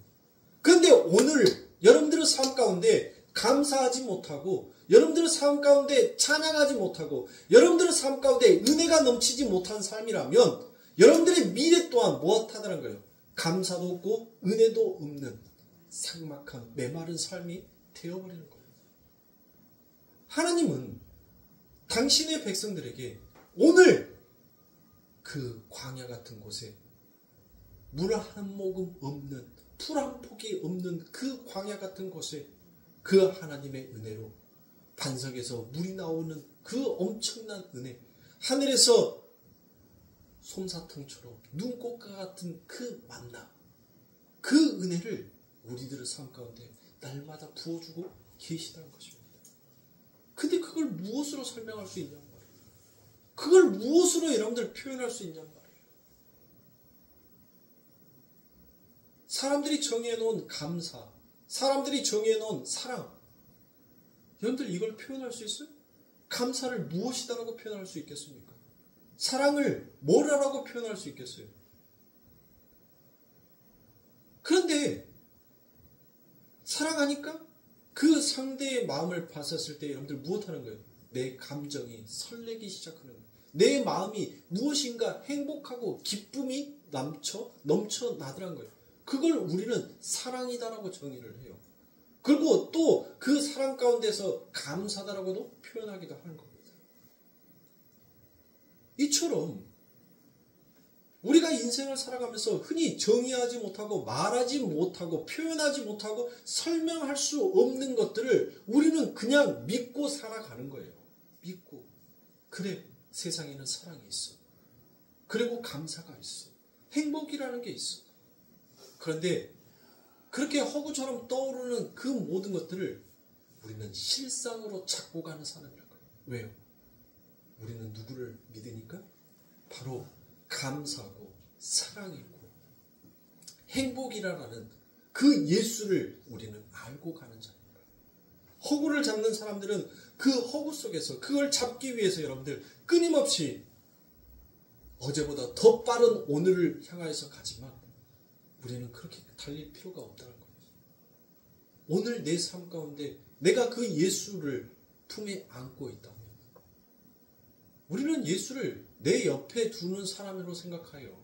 [SPEAKER 1] 그런데 오늘 여러분들의 삶 가운데 감사하지 못하고, 여러분들의 삶 가운데 찬양하지 못하고, 여러분들의 삶 가운데 은혜가 넘치지 못한 삶이라면 여러분들의 미래 또한 무엇하다는 거예요? 감사도 없고 은혜도 없는 삭막한 메마른 삶이 되어버리는 거예요. 하나님은 당신의 백성들에게 오늘 그 광야 같은 곳에 물 한 모금 없는, 풀 한 폭이 없는 그 광야 같은 곳에 그 하나님의 은혜로 반석에서 물이 나오는 그 엄청난 은혜, 하늘에서 솜사탕처럼 눈꽃과 같은 그 만나, 그 은혜를 우리들의 삶 가운데 날마다 부어주고 계시다는 것입니다. 근데 그걸 무엇으로 설명할 수 있냔 말이에요. 그걸 무엇으로 여러분들 표현할 수 있냔 말이에요. 사람들이 정해놓은 감사, 사람들이 정해놓은 사랑, 여러분들 이걸 표현할 수 있어요? 감사를 무엇이다라고 표현할 수 있겠습니까? 사랑을 뭐라고 표현할 수 있겠어요? 그런데 사랑하니까 그 상대의 마음을 봤었을 때 여러분들 무엇하는 거예요? 내 감정이 설레기 시작하는 거예요. 내 마음이 무엇인가 행복하고 기쁨이 넘쳐나더란 거예요. 그걸 우리는 사랑이다라고 정의를 해요. 그리고 또 그 사랑 가운데서 감사다라고도 표현하기도 하는 겁니다. 이처럼 우리가 인생을 살아가면서 흔히 정의하지 못하고 말하지 못하고 표현하지 못하고 설명할 수 없는 것들을 우리는 그냥 믿고 살아가는 거예요. 믿고. 그래, 세상에는 사랑이 있어. 그리고 감사가 있어. 행복이라는 게 있어. 그런데 그렇게 허구처럼 떠오르는 그 모든 것들을 우리는 실상으로 찾고 가는 사람이라는 거예요. 왜요? 우리는 누구를 믿으니까? 바로 감사하고 사랑이고 행복이라는 그 예수를 우리는 알고 가는 자입니다. 허구를 잡는 사람들은 그 허구 속에서 그걸 잡기 위해서 여러분들 끊임없이 어제보다 더 빠른 오늘을 향하여서 가지만 우리는 그렇게 달릴 필요가 없다는 거예요. 오늘 내 삶 가운데 내가 그 예수를 품에 안고 있다면 우리는 예수를 내 옆에 두는 사람으로 생각해요.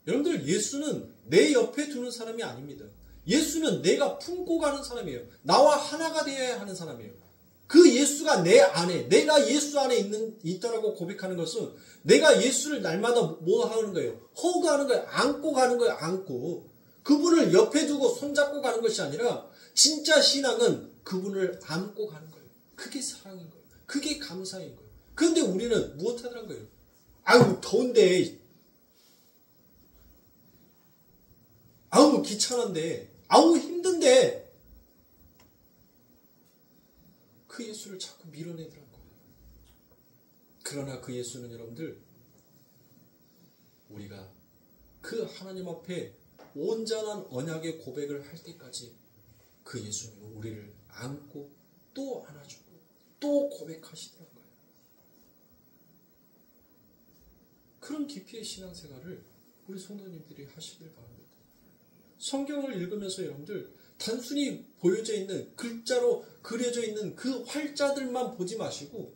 [SPEAKER 1] 여러분들, 예수는 내 옆에 두는 사람이 아닙니다. 예수는 내가 품고 가는 사람이에요. 나와 하나가 되어야 하는 사람이에요. 그 예수가 내 안에, 내가 예수 안에 있다라고 고백하는 것은 내가 예수를 날마다 뭐 하는 거예요? 허구하는 거예요. 안고 가는 거예요. 안고. 그분을 옆에 두고 손잡고 가는 것이 아니라 진짜 신앙은 그분을 안고 가는 거예요. 그게 사랑인 거예요. 그게 감사인 거예요. 그런데 우리는 무엇 하더란 거예요? 아유, 더운데, 아우, 귀찮은데, 아우, 힘든데, 그 예수를 자꾸 밀어내더란 거예요. 그러나 그 예수는 여러분들, 우리가 그 하나님 앞에 온전한 언약의 고백을 할 때까지 그 예수님은 우리를 안고 또 안아주고 또 고백하시더란 거예요. 그런 깊이의 신앙생활을 우리 성도님들이 하시길 바랍니다. 성경을 읽으면서 여러분들 단순히 보여져 있는 글자로 그려져 있는 그 활자들만 보지 마시고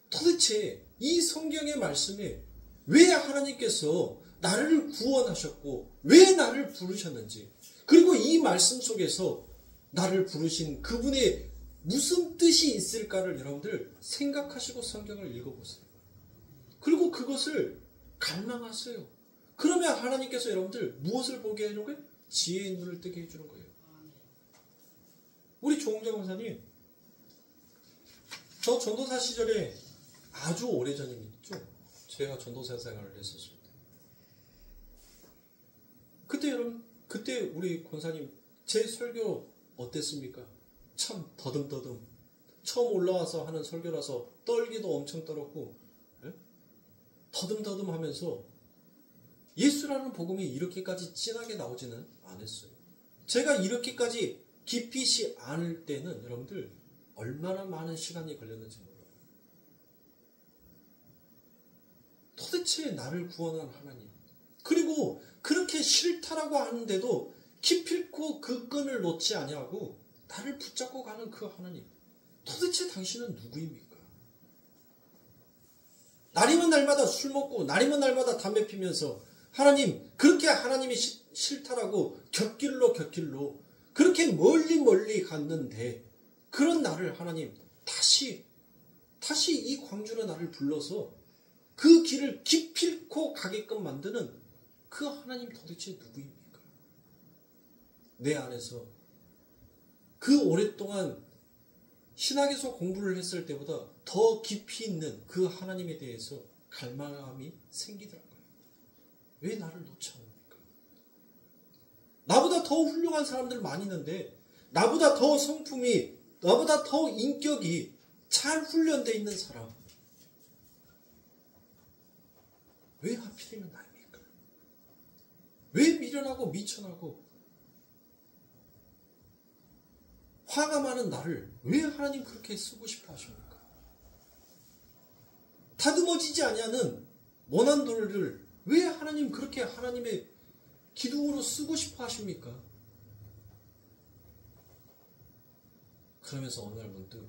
[SPEAKER 1] 도대체 이 성경의 말씀에 왜 하나님께서 나를 구원하셨고 왜 나를 부르셨는지, 그리고 이 말씀 속에서 나를 부르신 그분의 무슨 뜻이 있을까를 여러분들 생각하시고 성경을 읽어보세요. 그리고 그것을 갈망하세요. 그러면 하나님께서 여러분들 무엇을 보게 해주는 거예요? 지혜의 눈을 뜨게 해주는 거예요. 우리 조홍정 목사님, 저 전도사 시절에 아주 오래전이죠. 제가 전도사 생활을 했었습니다. 그때 여러분, 그때 우리 권사님 제 설교 어땠습니까? 참 더듬더듬. 처음 올라와서 하는 설교라서 떨기도 엄청 떨었고, 더듬더듬 하면서 예수라는 복음이 이렇게까지 진하게 나오지는 않았어요. 제가 이렇게까지 깊이시 않을 때는 여러분들 얼마나 많은 시간이 걸렸는지 몰라요. 도대체 나를 구원한 하나님, 그리고 그렇게 싫다라고 하는데도 기필코 그 끈을 놓지 아니하고 나를 붙잡고 가는 그 하나님, 도대체 당신은 누구입니까? 날이면 날마다 술 먹고 날이면 날마다 담배 피면서 하나님, 그렇게 하나님이 싫다라고 곁길로 그렇게 멀리 갔는데, 그런 나를 하나님 다시 이 광주로 나를 불러서 그 길을 기필코 가게끔 만드는 그 하나님 도대체 누구입니까? 내 안에서 그 오랫동안 신학에서 공부를 했을 때보다 더 깊이 있는 그 하나님에 대해서 갈망함이 생기더라고요. 왜 나를 놓지 않습니까? 나보다 더 훌륭한 사람들 많이 있는데, 나보다 더 성품이, 나보다 더 인격이 잘 훈련되어 있는 사람, 왜 하필이면 나입니까? 왜 미련하고 미천하고 화가 많은 나를 왜 하나님 그렇게 쓰고 싶어 하십니까? 다듬어지지 아니하는 모난 돌을 왜 하나님 그렇게 하나님의 기둥으로 쓰고 싶어 하십니까? 그러면서 어느 날 문득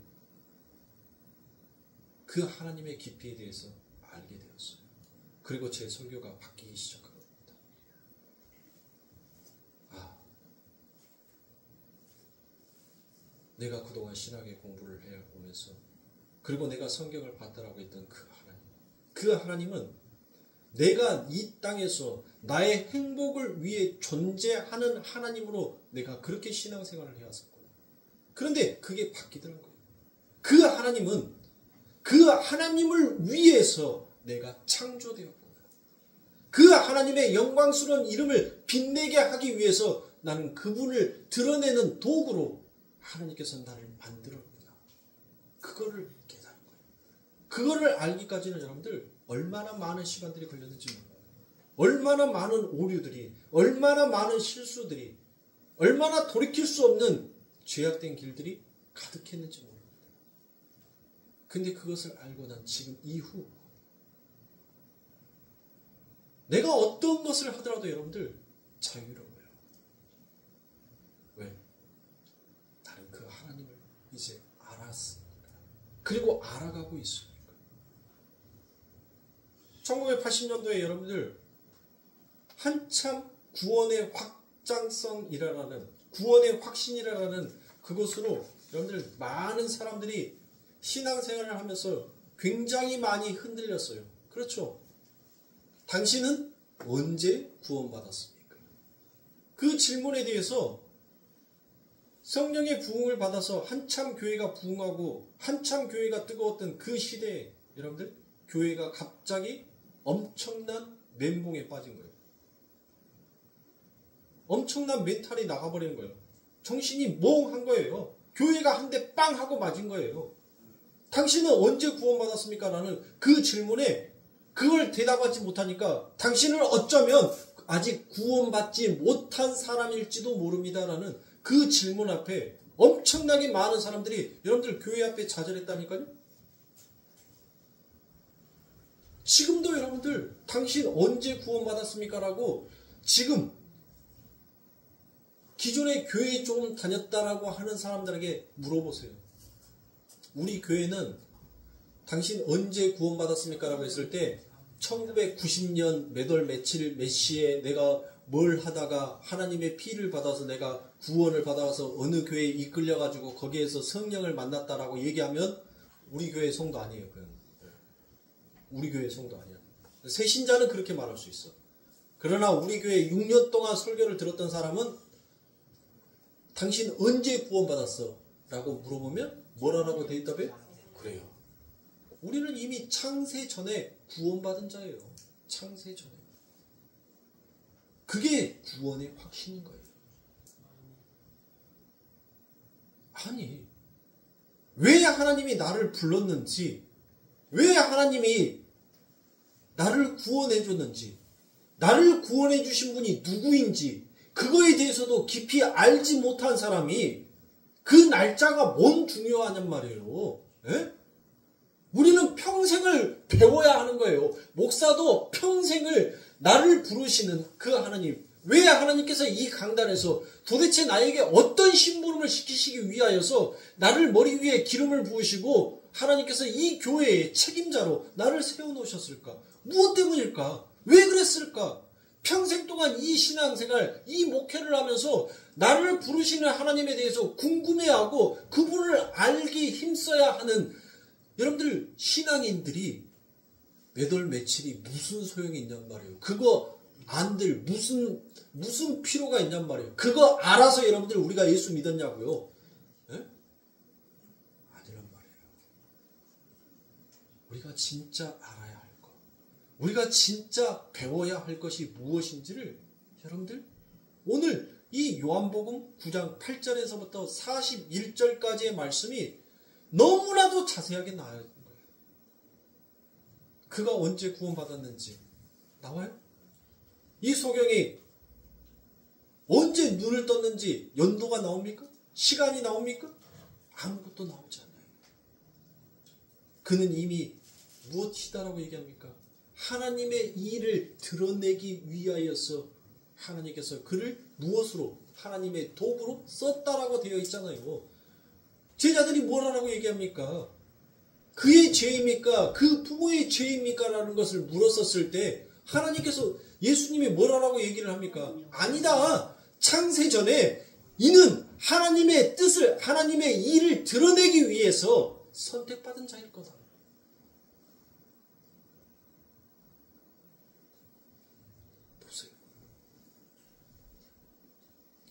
[SPEAKER 1] 그 하나님의 깊이에 대해서 알게 되었어요. 그리고 제 설교가 바뀌기 시작한 겁니다. 내가 그동안 신학의 공부를 해오면서, 그리고 내가 성경을 받들라고 했던 그 하나님은 내가 이 땅에서 나의 행복을 위해 존재하는 하나님으로 내가 그렇게 신앙생활을 해왔었구나. 그런데 그게 바뀌더라고요. 그 하나님은 그 하나님을 위해서 내가 창조되었구나. 그 하나님의 영광스러운 이름을 빛내게 하기 위해서 나는 그분을 드러내는 도구로 하나님께서 나를 만들었구나. 그거를 깨달은 거예요. 그거를 알기까지는 여러분들 얼마나 많은 시간들이 걸렸는지 몰라요. 얼마나 많은 오류들이, 얼마나 많은 실수들이, 얼마나 돌이킬 수 없는 죄악된 길들이 가득했는지 모릅니다. 근데 그것을 알고 난 지금 이후 내가 어떤 것을 하더라도 여러분들 자유로워요. 왜? 나는 그 하나님을 이제 알았으니까. 그리고 알아가고 있으니까. 1980년도에 여러분들 한참 구원의 확장성이라는, 구원의 확신이라는 그것으로 여러분들 많은 사람들이 신앙생활을 하면서 굉장히 많이 흔들렸어요. 그렇죠? 당신은 언제 구원받았습니까? 그 질문에 대해서 성령의 부흥을 받아서 한참 교회가 부흥하고 한참 교회가 뜨거웠던 그 시대에 여러분들 교회가 갑자기 엄청난 멘붕에 빠진 거예요. 엄청난 멘탈이 나가버리는 거예요. 정신이 멍한 거예요. 교회가 한 대 빵 하고 맞은 거예요. 당신은 언제 구원받았습니까? 라는 그 질문에 그걸 대답하지 못하니까 당신은 어쩌면 아직 구원받지 못한 사람일지도 모릅니다. 라는 그 질문 앞에 엄청나게 많은 사람들이 여러분들 교회 앞에 좌절했다니까요. 지금도 여러분들 당신 언제 구원받았습니까? 라고 지금 기존에 교회에 좀 다녔다라고 하는 사람들에게 물어보세요. 우리 교회는 당신 언제 구원받았습니까? 라고 했을 때 1990년 몇 월 며칠 몇 시에 내가 뭘 하다가 하나님의 피를 받아서 내가 구원을 받아서 어느 교회에 이끌려가지고 거기에서 성령을 만났다라고 얘기하면 우리 교회 성도 아니에요. 그건. 우리 교회 성도 아니야. 새신자는 그렇게 말할 수 있어. 그러나 우리 교회 6년 동안 설교를 들었던 사람은 당신 언제 구원받았어? 라고 물어보면 뭐라고 대답해? 그래요. 우리는 이미 창세 전에 구원받은 자예요. 창세 전에. 그게 구원의 확신인 거예요. 아니, 왜 하나님이 나를 불렀는지, 왜 하나님이 나를 구원해 줬는지, 나를 구원해 주신 분이 누구인지, 그거에 대해서도 깊이 알지 못한 사람이 그 날짜가 뭔 중요하냔 말이에요. 에? 우리는 평생을 배워야 하는 거예요. 목사도 평생을 나를 부르시는 그 하나님, 왜 하나님께서 이 강단에서 도대체 나에게 어떤 심부름을 시키시기 위하여서 나를 머리 위에 기름을 부으시고 하나님께서 이 교회의 책임자로 나를 세워놓으셨을까? 무엇 때문일까? 왜 그랬을까? 평생 동안 이 신앙생활, 이 목회를 하면서 나를 부르시는 하나님에 대해서 궁금해하고 그분을 알기 힘써야 하는 여러분들 신앙인들이 몇 월 며칠이 무슨 소용이 있냔 말이에요. 그거 안들 무슨 필요가 있냔 말이에요. 그거 알아서 여러분들 우리가 예수 믿었냐고요. 에? 아니란 말이에요. 우리가 진짜 알아야 할 것, 우리가 진짜 배워야 할 것이 무엇인지를 여러분들 오늘 이 요한복음 9장 8절에서부터 41절까지의 말씀이 너무나도 자세하게 나와야 하는 거예요. 그가 언제 구원받았는지 나와요? 이 소경이 언제 눈을 떴는지 연도가 나옵니까? 시간이 나옵니까? 아무것도 나오지 않아요. 그는 이미 무엇이다라고 얘기합니까? 하나님의 일을 드러내기 위하여서 하나님께서 그를 무엇으로? 하나님의 도구로 썼다라고 되어 있잖아요. 제자들이 뭐라고 얘기합니까? 그의 죄입니까? 그 부모의 죄입니까? 라는 것을 물었었을 때 하나님께서 예수님이 뭐라고 얘기를 합니까? 아니다. 창세전에 이는 하나님의 뜻을, 하나님의 일을 드러내기 위해서 선택받은 자일 거다. 보세요.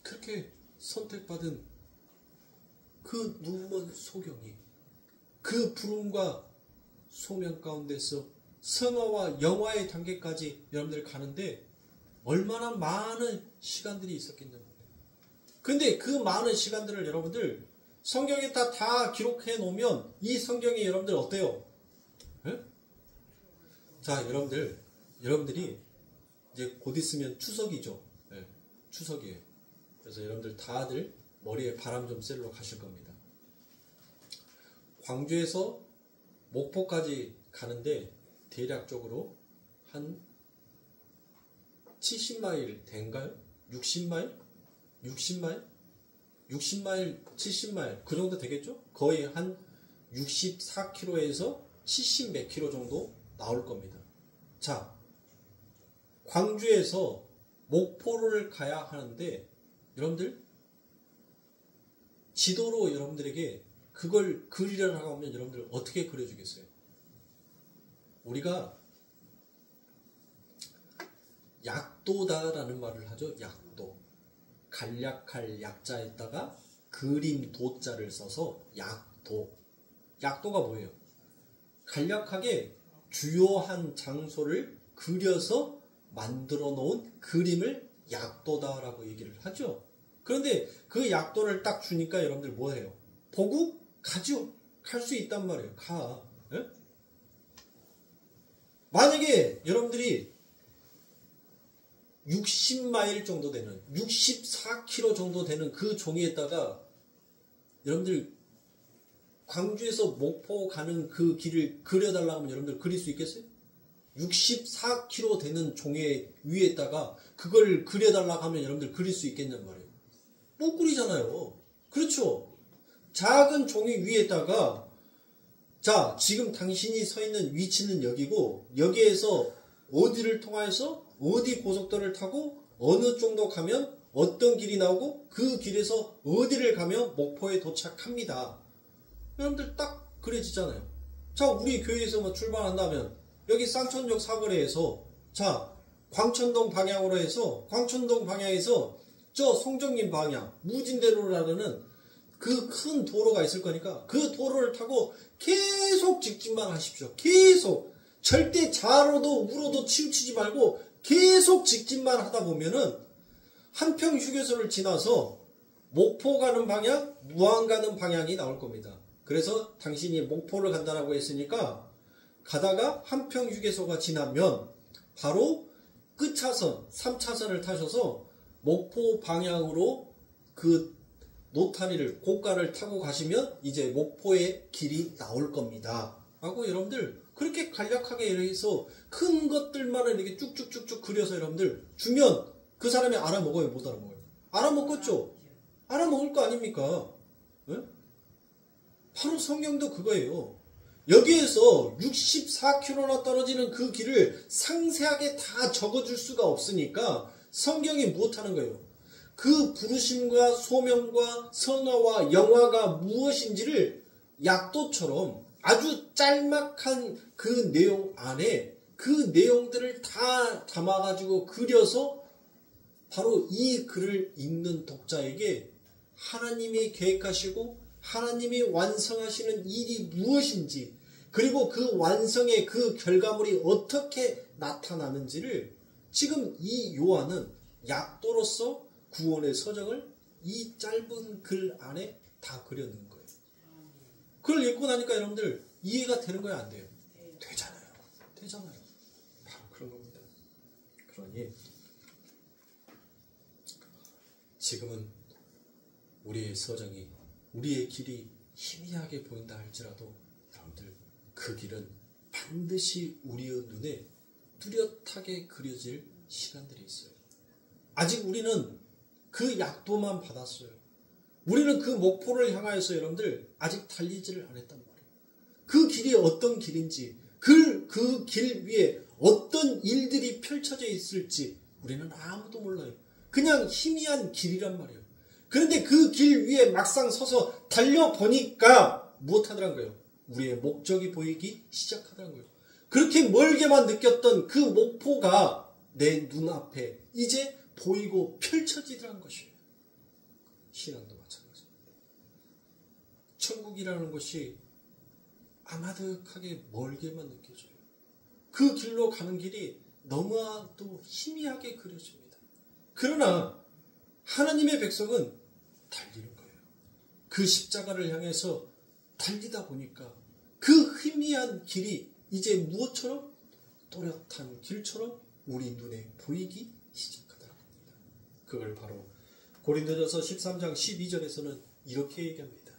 [SPEAKER 1] 그렇게 선택받은 그 눈먼 소경이 그 부름과 소명 가운데서 성화와 영화의 단계까지 여러분들 가는데 얼마나 많은 시간들이 있었겠냐고요. 근데 그 많은 시간들을 여러분들 성경에 다 기록해 놓으면 이 성경이 여러분들 어때요? 에? 자, 여러분들이 이제 곧 있으면 추석이죠. 네, 추석이에요. 그래서 여러분들 다들 머리에 바람 좀 쐬러 가실 겁니다. 광주에서 목포까지 가는데 대략적으로 한 70마일 된가요? 60마일? 60마일? 60마일, 70마일 그 정도 되겠죠? 거의 한 64km에서 70 몇 킬로 정도 나올 겁니다. 자, 광주에서 목포를 가야 하는데 여러분들 지도로 여러분들에게 그걸 그리려고 하면 여러분들 어떻게 그려주겠어요? 우리가 약도다라는 말을 하죠. 약도. 간략할 약자에다가 그림 도자를 써서 약도. 약도가 뭐예요? 간략하게 주요한 장소를 그려서 만들어 놓은 그림을 약도다라고 얘기를 하죠. 그런데 그 약도를 딱 주니까 여러분들 뭐해요? 보고 가죠. 갈 수 있단 말이에요. 가. 에? 만약에 여러분들이 60마일 정도 되는 64km 정도 되는 그 종이에다가 여러분들 광주에서 목포 가는 그 길을 그려달라고 하면 여러분들 그릴 수 있겠어요? 64kg 되는 종이 위에다가 그걸 그려달라고 하면 여러분들 그릴 수 있겠냔 말이에요. 못 그리잖아요. 그렇죠? 작은 종이 위에다가 자, 지금 당신이 서 있는 위치는 여기고 여기에서 어디를 통해서 어디 고속도로를 타고 어느 정도 가면 어떤 길이 나오고 그 길에서 어디를 가면 목포에 도착합니다. 여러분들 딱 그려지잖아요. 자, 우리 교회에서 뭐 출발한다면 여기 쌍천역 사거리에서 자, 광천동 방향으로 해서 광천동 방향에서 저 송정림 방향 무진대로라는 그 큰 도로가 있을 거니까 그 도로를 타고 계속 직진만 하십시오. 계속. 절대 좌로도 우로도 치우치지 말고 계속 직진만 하다 보면은 한평 휴게소를 지나서 목포 가는 방향, 무안 가는 방향이 나올 겁니다. 그래서 당신이 목포를 간다라고 했으니까 가다가 한평 휴게소가 지나면 바로 끝차선, 3차선을 타셔서 목포 방향으로 그 노타리를, 고가를 타고 가시면 이제 목포의 길이 나올 겁니다. 하고 여러분들 그렇게 간략하게 해서 큰 것들만을 이렇게 쭉쭉쭉쭉 그려서 여러분들 주면 그 사람이 알아먹어요? 못 알아먹어요? 알아먹겠죠? 알아먹을 거 아닙니까? 네? 바로 성경도 그거예요. 여기에서 64km나 떨어지는 그 길을 상세하게 다 적어줄 수가 없으니까 성경이 무엇하는 거예요? 그 부르심과 소명과 성화와 영화가 무엇인지를 약도처럼 아주 짤막한 그 내용 안에 그 내용들을 다 담아가지고 그려서 바로 이 글을 읽는 독자에게 하나님이 계획하시고 하나님이 완성하시는 일이 무엇인지 그리고 그 완성의 그 결과물이 어떻게 나타나는지를 지금 이 요한은 약도로서 구원의 서정을 이 짧은 글 안에 다 그려놓은 거예요. 그걸 읽고 나니까 여러분들 이해가 되는 거야, 안 돼요? 되잖아요. 되잖아요. 바로 그런 겁니다. 그러니 지금은 우리의 서정이 우리의 길이 희미하게 보인다 할지라도 여러분들 그 길은 반드시 우리의 눈에 뚜렷하게 그려질 시간들이 있어요. 아직 우리는 그 약도만 받았어요. 우리는 그 목포를 향하여서 여러분들 아직 달리지를 않았단 말이에요. 그 길이 어떤 길인지 그 길 위에 어떤 일들이 펼쳐져 있을지 우리는 아무도 몰라요. 그냥 희미한 길이란 말이에요. 그런데 그 길 위에 막상 서서 달려보니까 무엇하더란 거예요? 우리의 목적이 보이기 시작하더란 거예요. 그렇게 멀게만 느꼈던 그 목포가 내 눈앞에 이제 보이고 펼쳐지더란 것이에요. 신앙도 마찬가지입니다. 천국이라는 것이 아마득하게 멀게만 느껴져요. 그 길로 가는 길이 너무나도 희미하게 그려집니다. 그러나 하나님의 백성은 달리는 거예요. 그 십자가를 향해서 달리다 보니까 그 희미한 길이 이제 무엇처럼? 또렷한 길처럼 우리 눈에 보이기 시작하더라 합니다. 그걸 바로 고린도전서 13장 12절에서는 이렇게 얘기합니다.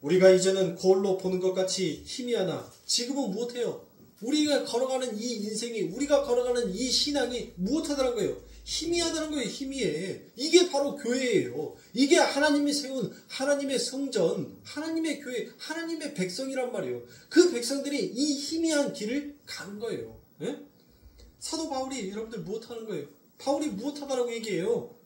[SPEAKER 1] 우리가 이제는 거울로 보는 것 같이 희미하나 지금은 무엇해요? 우리가 걸어가는 이 인생이 우리가 걸어가는 이 신앙이 무엇하다는 거예요? 희미하다는 거예요. 희미해. 이게 바로 교회예요. 이게 하나님이 세운 하나님의 성전, 하나님의 교회, 하나님의 백성이란 말이에요. 그 백성들이 이 희미한 길을 가는 거예요. 네? 사도 바울이 여러분들 무엇하는 거예요? 바울이 무엇하다라고 얘기해요?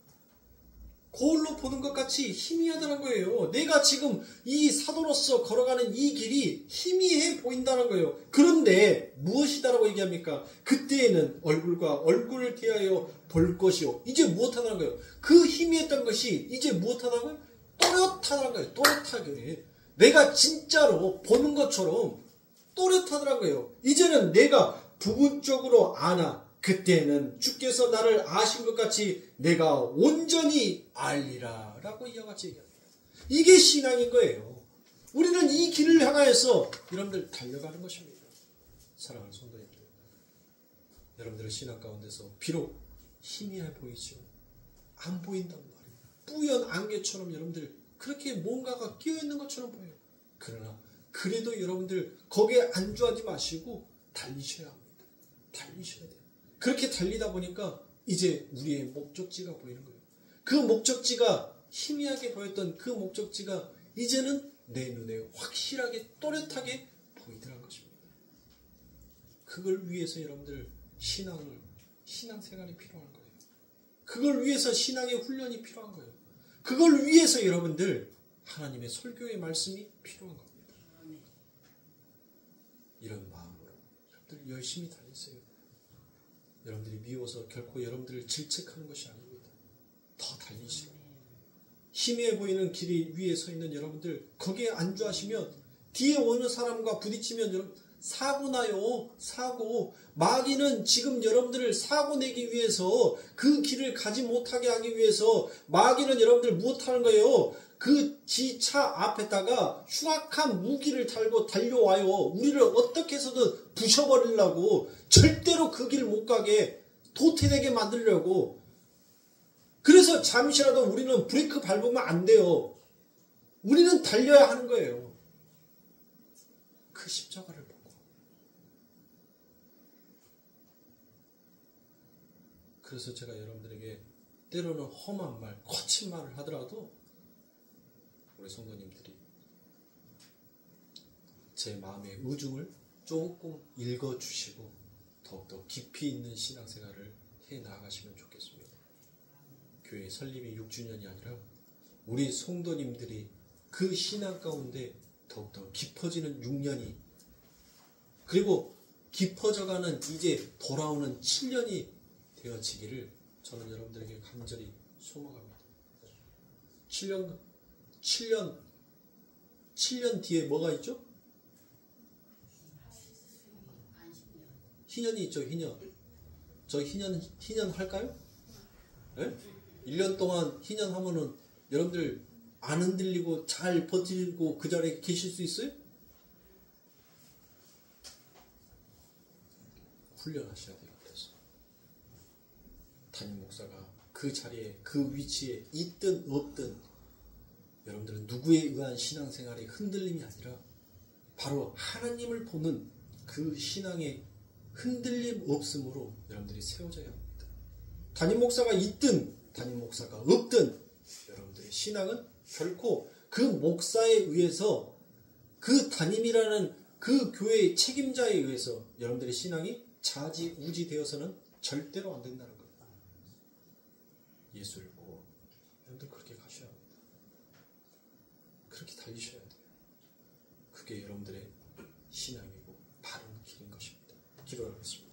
[SPEAKER 1] 거울로 보는 것 같이 희미하다는 거예요. 내가 지금 이 사도로서 걸어가는 이 길이 희미해 보인다는 거예요. 그런데 무엇이다라고 얘기합니까? 그때에는 얼굴과 얼굴을 대하여 볼 것이요. 이제 무엇하다는 거예요? 그 희미했던 것이 이제 무엇하다고요? 또렷하다는 거예요. 또렷하게. 내가 진짜로 보는 것처럼 또렷하다는 거예요. 이제는 내가 부분적으로 아나. 그때는 주께서 나를 아신 것 같이 내가 온전히 알리라 라고 이와 같이 얘기합니다. 이게 신앙인 거예요. 우리는 이 길을 향하여서 여러분들 달려가는 것입니다. 사랑하는 성도님들, 여러분들의 신앙 가운데서 비록 희미해 보이죠. 안 보인단 말이에요. 뿌연 안개처럼 여러분들 그렇게 뭔가가 끼어있는 것처럼 보여요. 그러나 그래도 여러분들 거기에 안주하지 마시고 달리셔야 합니다. 달리셔야 돼요. 그렇게 달리다 보니까 이제 우리의 목적지가 보이는 거예요. 그 목적지가 희미하게 보였던 그 목적지가 이제는 내 눈에 확실하게 또렷하게 보이더란 것입니다. 그걸 위해서 여러분들 신앙생활이 필요한 거예요. 그걸 위해서 신앙의 훈련이 필요한 거예요. 그걸 위해서 여러분들 하나님의 설교의 말씀이 필요한 겁니다. 이런 마음으로 여러분들 열심히 다니세요. 여러분들이 미워서 결코 여러분들을 질책하는 것이 아닙니다. 더 달리시라고. 희미해 보이는 길 위에 서 있는 여러분들, 거기에 안주하시면 뒤에 오는 사람과 부딪히면 여러분 사고 나요. 사고. 마귀는 지금 여러분들을 사고 내기 위해서, 그 길을 가지 못하게 하기 위해서 마귀는 여러분들을 무엇하는 거예요? 그 지차 앞에다가 흉악한 무기를 달고 달려와요. 우리를 어떻게 해서든 부셔버리려고, 절대로 그 길 못 가게, 도태되게 만들려고. 그래서 잠시라도 우리는 브레이크 밟으면 안 돼요. 우리는 달려야 하는 거예요. 그 십자가를 보고. 그래서 제가 여러분들에게 때로는 험한 말, 거친 말을 하더라도 우리 성도님들이 제 마음의 의중을 조금 읽어주시고 더욱더 깊이 있는 신앙생활을 해 나가시면 좋겠습니다. 교회 설립이 6주년이 아니라 우리 성도님들이 그 신앙 가운데 더욱더 깊어지는 6년이, 그리고 깊어져가는 이제 돌아오는 7년이 되어지기를 저는 여러분들에게 간절히 소망합니다. 7년 뒤에 뭐가 있죠? 희년이 있죠, 희년. 저 희년 할까요? 네? 1년 동안 희년 하면은 여러분들 안 흔들리고 잘 버티고 그 자리에 계실 수 있어요? 훈련하셔야 돼요. 그래서 담임 목사가 그 자리에, 그 위치에 있든 없든 여러분들은 누구에 의한 신앙생활의 흔들림이 아니라 바로 하나님을 보는 그 신앙의 흔들림 없음으로 여러분들이 세워져야 합니다. 담임 목사가 있든 담임 목사가 없든 여러분들의 신앙은 결코 그 목사에 의해서, 그 담임이라는 그 교회의 책임자에 의해서 여러분들의 신앙이 좌지우지 되어서는 절대로 안 된다는 거예요. 예수를 보고 여러분들 그렇게 가셔야 합니다. 그렇게 달리셔야 돼요. 그게 여러분들의 신앙이고 바른 길인 것입니다. 기도하겠습니다.